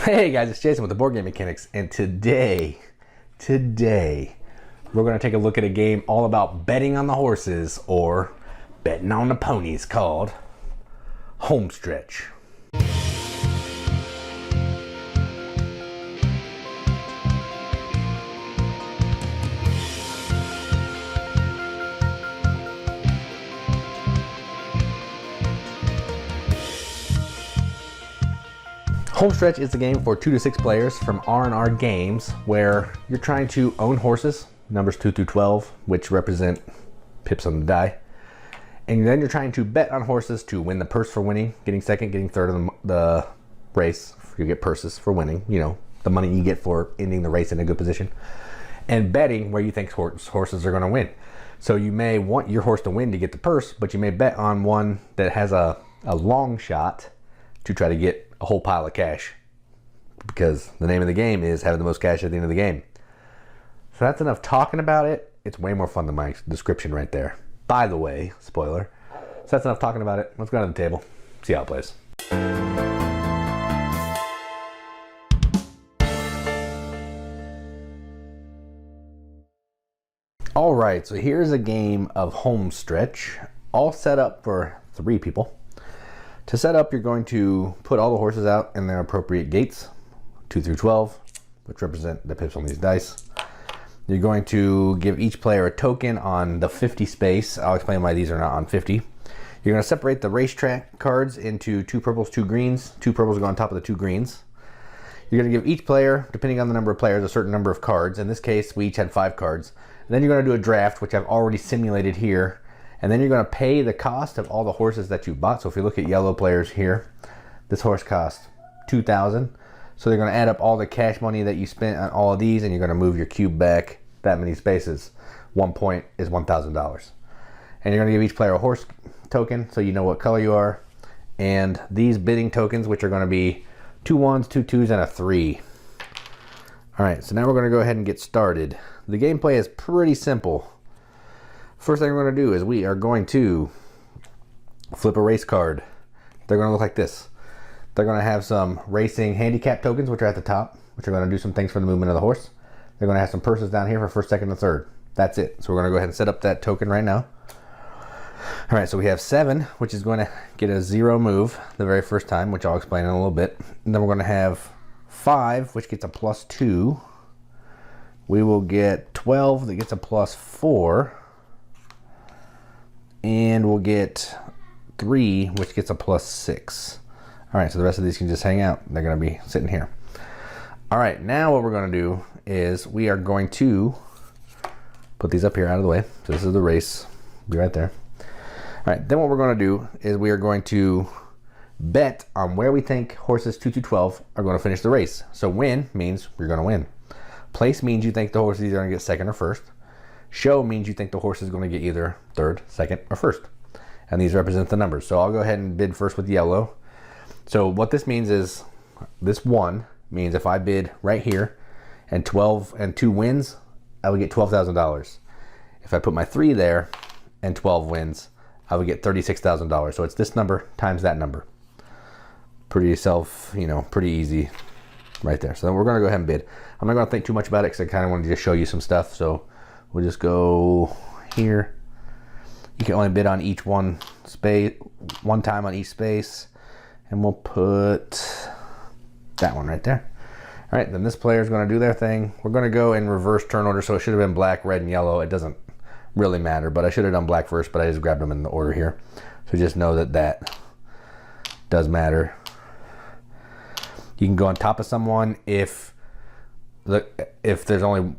Hey guys, it's Jason with the Board Game Mechanics, and today we're going to take a look at a game all about betting on the horses, or betting on the ponies, called HomeStretch. HomeStretch is a game for 2 to 6 players from R&R Games, where you're trying to own horses, numbers 2 through 12, which represent pips on the die. And then you're trying to bet on horses to win the purse for winning, getting second, getting third in the race. You get purses for winning, you know, the money you get for ending the race in a good position. And betting where you think horses are going to win. So you may want your horse to win to get the purse, but you may bet on one that has a long shot to try to get a whole pile of cash, because the name of the game is having the most cash at the end of the game. So that's enough talking about it. It's way more fun than my description right there. By the way, spoiler. So that's enough talking about it. Let's go to the table, see how it plays. All right, so here's a game of HomeStretch, all set up for 3 people. To set up, you're going to put all the horses out in their appropriate gates, 2 through 12, which represent the pips on these dice. You're going to give each player a token on the 50 space. I'll explain why these are not on 50. You're going to separate the racetrack cards into 2 purples, 2 greens. 2 purples go on top of the 2 greens. You're going to give each player, depending on the number of players, a certain number of cards. In this case, we each had 5 cards. And then you're going to do a draft, which I've already simulated here. And then you're going to pay the cost of all the horses that you bought. So if you look at yellow players here, this horse cost $2,000. So they're going to add up all the cash money that you spent on all of these, and you're going to move your cube back that many spaces. 1 point is $1,000. And you're going to give each player a horse token so you know what color you are. And these bidding tokens, which are going to be 2 1s, 2 2s, and a 3. All right, so now we're going to go ahead and get started. The gameplay is pretty simple. First thing we're going to do is we are going to flip a race card. They're going to look like this. They're going to have some racing handicap tokens, which are at the top, which are going to do some things for the movement of the horse. They're going to have some purses down here for first, second, and third. That's it. So we're going to go ahead and set up that token right now. All right, so we have 7, which is going to get a 0 move the very first time, which I'll explain in a little bit. And then we're going to have 5, which gets a +2. We will get 12 that gets a +4. And we'll get 3, which gets a +6. All right, so the rest of these can just hang out. They're going to be sitting here. All right, now what we're going to do is we are going to put these up here out of the way. So this is the race. Be right there. All right, then what we're going to do is we are going to bet on where we think horses 2 to 12 are going to finish the race. So win means you're going to win. Place means you think the horse is either going to get second or first. Show means you think the horse is going to get either third, second, or first. And these represent the numbers. So I'll go ahead and bid first with yellow. So what this means is, this 1 means if I bid right here and 12 and 2 wins, I would get $12,000. If I put my 3 there and 12 wins, I would get $36,000. So it's this number times that number. Pretty pretty easy right there. So then we're going to go ahead and bid. I'm not going to think too much about it because I kind of wanted to just show you some stuff. So we'll just go here. You can only bid on each one time on each space. And we'll put that one right there. All right, then this player is going to do their thing. We're going to go in reverse turn order. So it should have been black, red, and yellow. It doesn't really matter, but I should have done black first, but I just grabbed them in the order here. So just know that that does matter. You can go on top of someone if there's only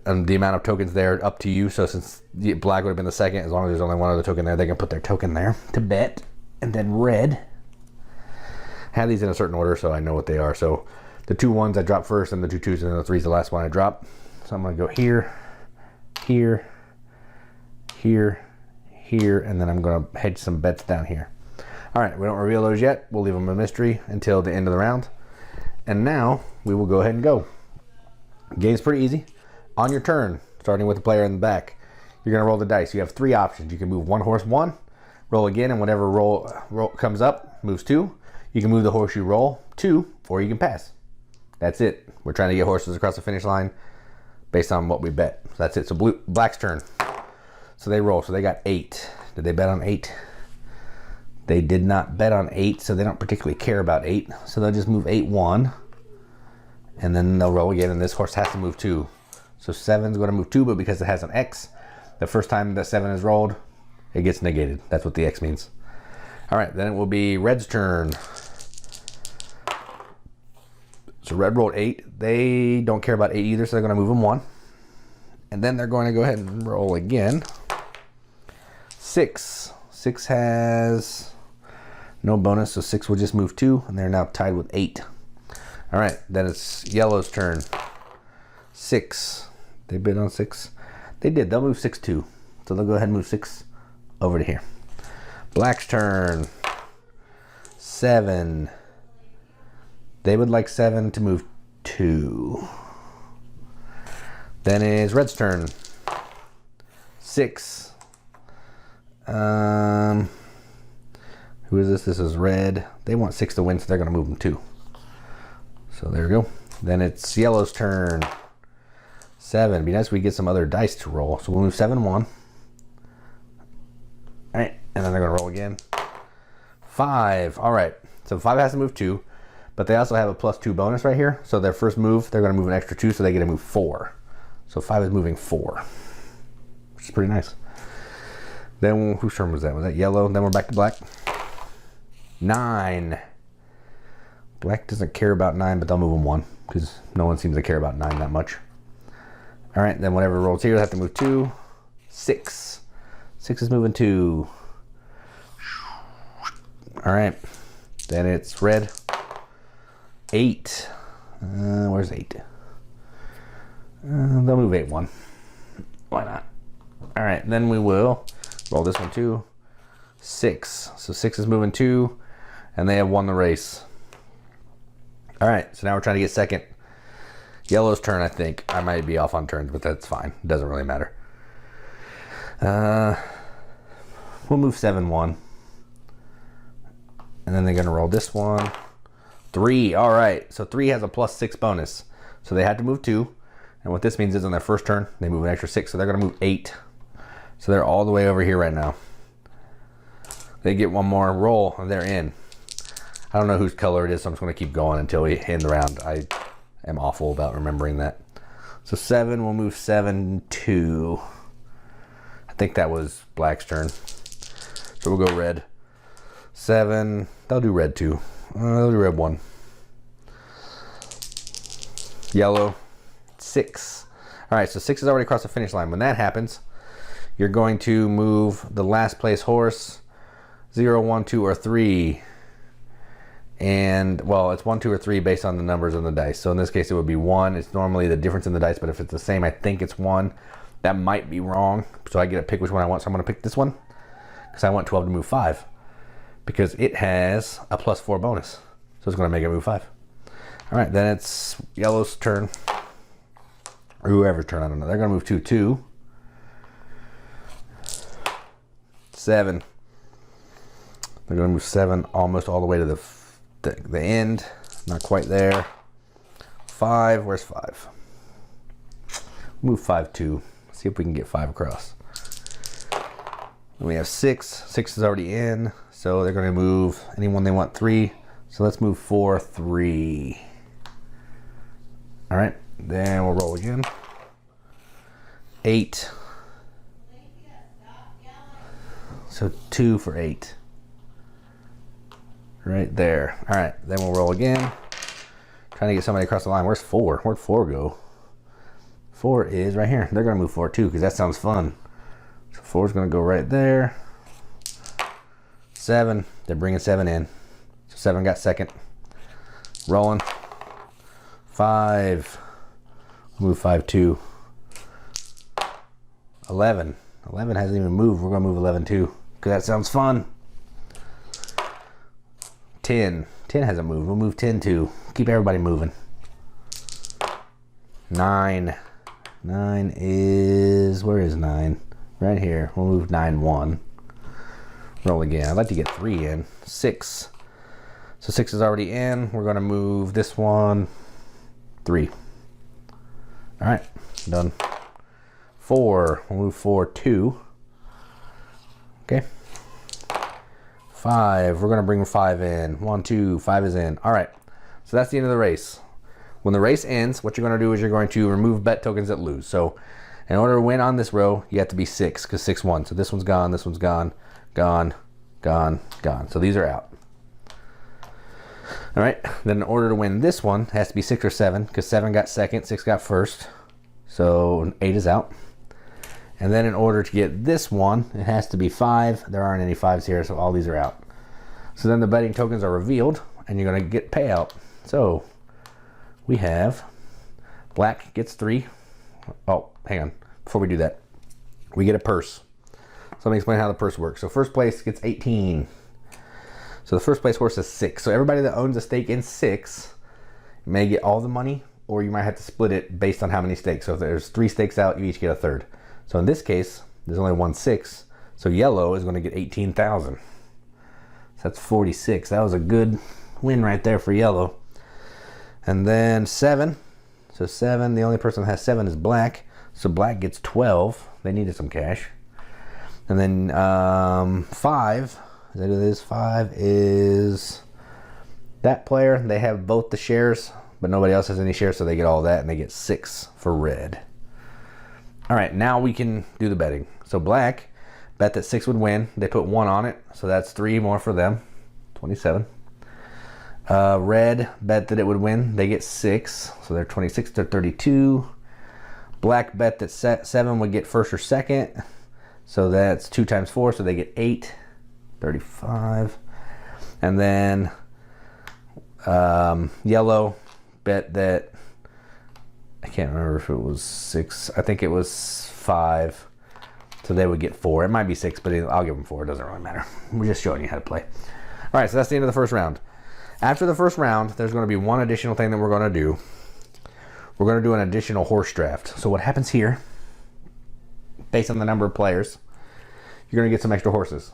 the amount of tokens there, up to you. So since black would have been the second, as long as there's only one other token there, they can put their token there to bet. And then red, I have these in a certain order so I know what they are. So the 2 1s I drop first, and the 2 2s, and then the 3's the last one I drop. So I'm going to go here, here, here, here, and then I'm going to hedge some bets down here. All right, we don't reveal those yet. We'll leave them a mystery until the end of the round. And now we will go ahead and go. Game's pretty easy. On your turn, starting with the player in the back, you're going to roll the dice. You have 3 options. You can move one horse 1, roll again, and whatever roll comes up moves 2. You can move the horse you roll 2, or you can pass. That's it. We're trying to get horses across the finish line based on what we bet. So that's it. So black's turn. So they roll. So they got 8. Did they bet on 8? They did not bet on 8, so they don't particularly care about 8. So they'll just move 8, 1. And then they'll roll again, and this horse has to move 2. So 7's going to move 2, but because it has an X, the first time that 7 is rolled, it gets negated. That's what the X means. All right, then it will be red's turn. So red rolled 8. They don't care about 8 either, so they're going to move them 1. And then they're going to go ahead and roll again. 6. 6 has no bonus, so 6 will just move 2, and they're now tied with 8. All right, then it's yellow's turn. 6. They bid on 6. They did. They'll move 6 too. So they'll go ahead and move 6 over to here. Black's turn. 7. They would like 7 to move 2. Then is red's turn. 6. Who is this? This is red. They want 6 to win, so they're going to move them 2. So there we go. Then it's yellow's turn. 7. Be nice if we get some other dice to roll. So we'll move 7, 1. All right, and then they're going to roll again. 5. All right. So 5 has to move 2, but they also have a +2 bonus right here. So their first move, they're going to move an extra 2, so they get to move 4. So 5 is moving 4, which is pretty nice. Then whose turn was that? Was that yellow? Then we're back to black. 9. Black doesn't care about 9, but they'll move them 1 because no one seems to care about 9 that much. All right, then whatever rolls here, they have to move 2. 6. 6 is moving 2. All right, then it's red. 8. Where's 8? They'll move 8, 1. Why not? All right, then we will roll this one too. 6. So 6 is moving 2, and they have won the race. All right, so now we're trying to get second. Yellow's turn, I think. I might be off on turns, but that's fine. It doesn't really matter. We'll move 7, 1. And then they're going to roll this one. 3. All right, so 3 has a +6 bonus. So they had to move 2. And what this means is on their first turn, they move an extra 6. So they're going to move 8. So they're all the way over here right now. They get one more roll, and they're in. I don't know whose color it is, so I'm just going to keep going until we end the round. I am awful about remembering that. So 7, we'll move 7, 2. I think that was black's turn. So we'll go red. 7, they'll do red 2. They'll do red 1. Yellow, 6. All right, so 6 is already across the finish line. When that happens, you're going to move the last place horse 0, 1, 2, or 3. And, well, it's 1, 2, or 3 based on the numbers on the dice. So in this case, it would be 1. It's normally the difference in the dice, but if it's the same, I think it's 1. That might be wrong. So I get to pick which one I want. So I'm going to pick this one because I want 12 to move 5 because it has a +4 bonus. So it's going to make it move 5. All right, then it's yellow's turn. Or whoever's turn, I don't know. They're going to move 2, 2. 7. They're going to move 7 almost all the way to the end. Not quite there. 5. Where's 5? Move 5, 2. See if we can get 5 across. Then we have 6. 6 is already in. So they're going to move anyone they want 3. So let's move 4, 3. All right. Then we'll roll again. 8. So 2 for 8. Right there. All right, then we'll roll again. Trying to get somebody across the line. Where's 4? Where'd 4 go? 4 is right here. They're going to move 4 too because that sounds fun. So 4 is going to go right there. 7. They're bringing 7 in. So 7 got second. Rolling. 5. Move 5, 2. 11. 11 hasn't even moved. We're going to move 11 too because that sounds fun. 10. 10 hasn't moved. We'll move 10 too. Keep everybody moving. 9. 9 is... Where is 9? Right here. We'll move 9, 1. Roll again. I'd like to get 3 in. 6. So 6 is already in. We're going to move this one 3. All right, done. 4, we'll move 4, 2. Okay. 5, we're gonna bring 5 in. 1, 2, 5 is in. All right, so that's the end of the race. When the race ends, what you're gonna do is you're going to remove bet tokens that lose. So in order to win on this row, you have to be 6, because 6 won. So this one's gone, this one's gone, gone, gone, gone. So these are out. All right, then in order to win this one, it has to be 6 or 7, because 7 got second, 6 got first. So 8 is out. And then in order to get this one, it has to be 5. There aren't any 5s here, so all these are out. So then the betting tokens are revealed, and you're gonna get payout. So we have black gets 3. Oh, hang on. Before we do that, we get a purse. So let me explain how the purse works. So first place gets 18. So the first place horse is 6. So everybody that owns a stake in 6 may get all the money, or you might have to split it based on how many stakes. So if there's 3 stakes out, you each get a third. So in this case, there's only 1 6. So yellow is going to get 18,000. So that's 46. That was a good win right there for yellow. And then 7. So 7, the only person that has 7 is black. So black gets 12. They needed some cash. And then 5. Is that who it is? 5 is that player. They have both the shares, but nobody else has any shares, so they get all that, and they get 6 for red. All right, now we can do the betting. So black bet that 6 would win. They put 1 on it, so that's 3 more for them. 27. Red bet that it would win. They get 6, so they're 26 to 32. Black bet that 7 would get first or second, so that's 2 times 4, so they get 8. 35. And then yellow bet that, I can't remember if it was 6. I think it was 5. So they would get 4. It might be 6, but I'll give them 4. It doesn't really matter. We're just showing you how to play. All right, so that's the end of the first round. After the first round, there's going to be one additional thing that we're going to do. We're going to do an additional horse draft. So what happens here, based on the number of players, you're going to get some extra horses.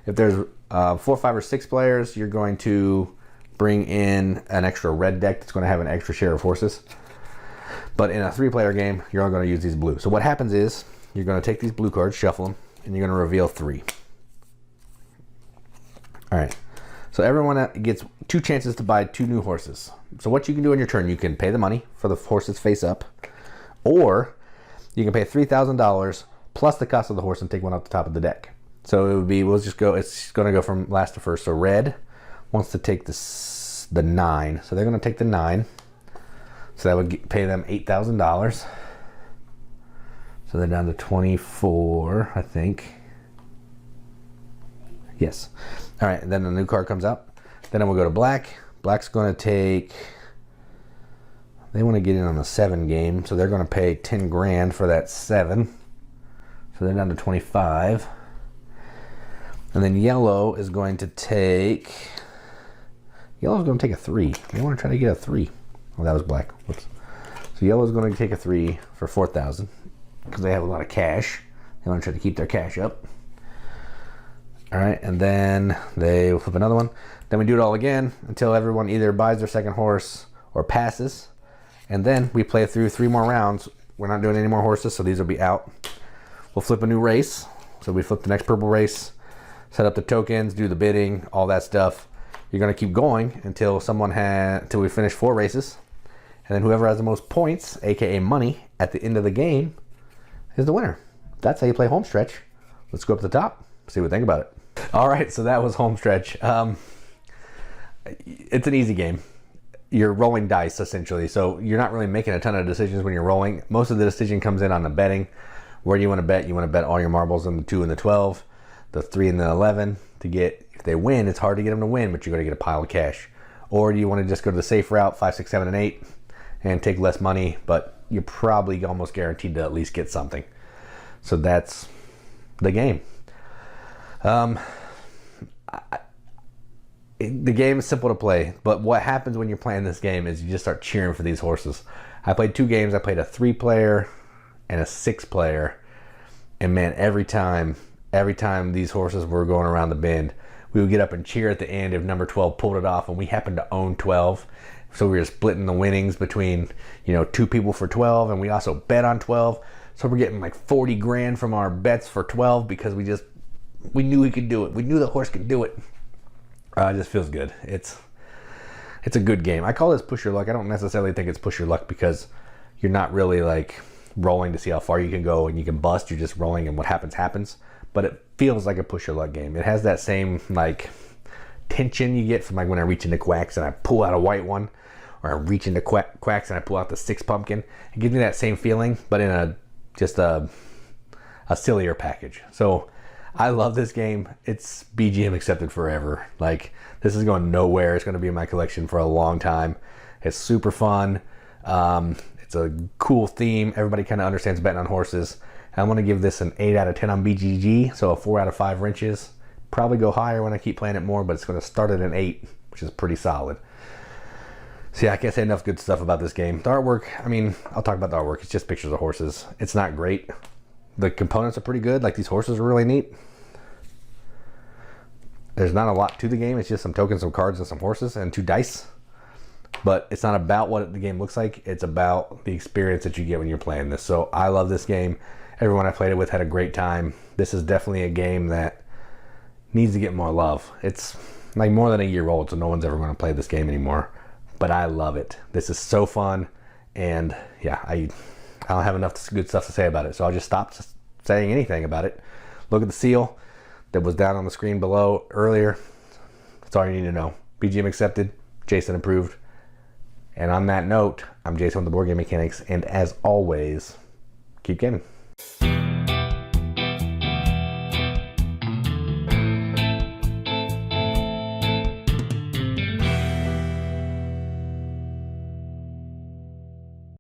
If there's 4, 5, or 6 players, you're going to bring in an extra red deck that's going to have an extra share of horses. But in a 3-player game, you're all going to use these blue. So what happens is, you're going to take these blue cards, shuffle them, and you're going to reveal 3. All right. So everyone gets 2 chances to buy 2 new horses. So what you can do on your turn, you can pay the money for the horses face up, or you can pay $3,000 plus the cost of the horse and take one off the top of the deck. So it would be, it's going to go from last to first. So red wants to take the 9. So they're going to take the 9. So that would pay them $8,000. So they're down to 24, I think. Yes. All right, then the new card comes out. Then we'll go to black. Black's going to take, they want to get in on the 7 game, so they're going to pay 10 grand for that 7. So they're down to 25. And then yellow is going to take, yellow's going to take a 3. They want to try to get a 3. Oh, that was black. Whoops. So yellow's going to take a 3 for 4,000 because they have a lot of cash. They want to try to keep their cash up. All right, and then they will flip another one. Then we do it all again until everyone either buys their second horse or passes. And then we play through 3 more rounds. We're not doing any more horses, so these will be out. We'll flip a new race. So we flip the next purple race, set up the tokens, do the bidding, all that stuff. You're gonna keep going until until we finish 4 races. And then whoever has the most points, AKA money, at the end of the game is the winner. That's how you play HomeStretch. Let's go up to the top, see what we think about it. All right, so that was HomeStretch. It's an easy game. You're rolling dice, essentially. So you're not really making a ton of decisions when you're rolling. Most of the decision comes in on the betting. Where do you want to bet? You want to bet all your marbles on the 2 and the 12, the 3 and the 11 to get, if they win, it's hard to get them to win, but you're going to get a pile of cash. Or do you want to just go to the safe route, 5, 6, 7, and 8, and take less money, but you're probably almost guaranteed to at least get something. So that's the game. The game is simple to play, but what happens when you're playing this game is you just start cheering for these horses. I played 2 games. I played a 3-player and a 6-player, and man, every time these horses were going around the bend, we would get up and cheer at the end if number 12 pulled it off, and we happened to own 12. So we were splitting the winnings between, you know, 2 people for 12, and we also bet on 12. So we're getting like 40 grand from our bets for 12 because we knew he could do it. We knew the horse could do it. It just feels good. It's a good game. I call this push your luck. I don't necessarily think it's push your luck because you're not really like rolling to see how far you can go and you can bust. You're just rolling and what happens happens. But it feels like a push your luck game. It has that same like tension you get from like when I reach into quacks and I pull out a white one, or I reach into quacks and I pull out the 6 pumpkin. It gives me that same feeling, but in a sillier package. So I love this game. It's BGM accepted forever. Like, this is going nowhere. It's going to be in my collection for a long time. It's super fun. It's a cool theme. Everybody kind of understands betting on horses. I'm going to give this an 8 out of 10 on BGG, so a 4 out of 5 wrenches. Probably go higher when I keep playing it more, but it's going to start at an 8, which is pretty solid. So yeah, I can't say enough good stuff about this game. The artwork, I mean, I'll talk about the artwork. It's just pictures of horses. It's not great. The components are pretty good. Like, these horses are really neat. There's not a lot to the game. It's just some tokens, some cards, and some horses, and 2 dice. But it's not about what the game looks like. It's about the experience that you get when you're playing this. So I love this game. Everyone I played it with had a great time. This is definitely a game that needs to get more love. It's like more than a year old, so no one's ever going to play this game anymore. But I love it. This is so fun. And yeah, I don't have enough good stuff to say about it. So I'll just stop saying anything about it. Look at the seal that was down on the screen below earlier. That's all you need to know. BGM accepted. Jason approved. And on that note, I'm Jason with the Board Game Mechanics. And as always, keep gaming.